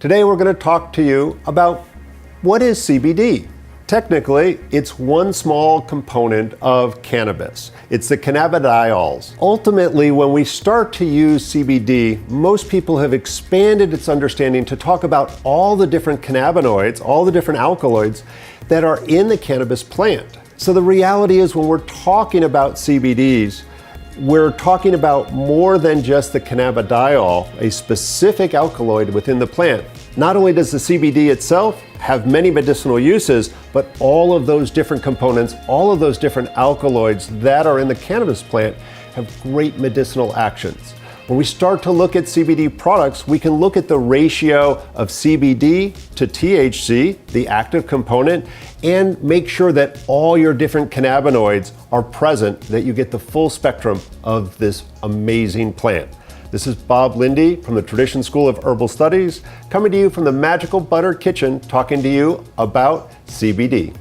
Today we're going to talk to you about what is CBD. Technically, it's one small component of cannabis. It's the cannabidiols. Ultimately, when we start to use CBD, most people have expanded its understanding to talk about all the different cannabinoids, all the different alkaloids that are in the cannabis plant. So the reality is when we're talking about CBDs, we're talking about more than just the cannabidiol, a specific alkaloid within the plant. Not only does the CBD itself have many medicinal uses, but all of those different components, all of those different alkaloids that are in the cannabis plant have great medicinal actions. When we start to look at CBD products, we can look at the ratio of CBD to THC, the active component, and make sure that all your different cannabinoids are present, that you get the full spectrum of this amazing plant. This is Bob Linde from the Tradition School of Herbal Studies, coming to you from the Magical Butter Kitchen, talking to you about CBD.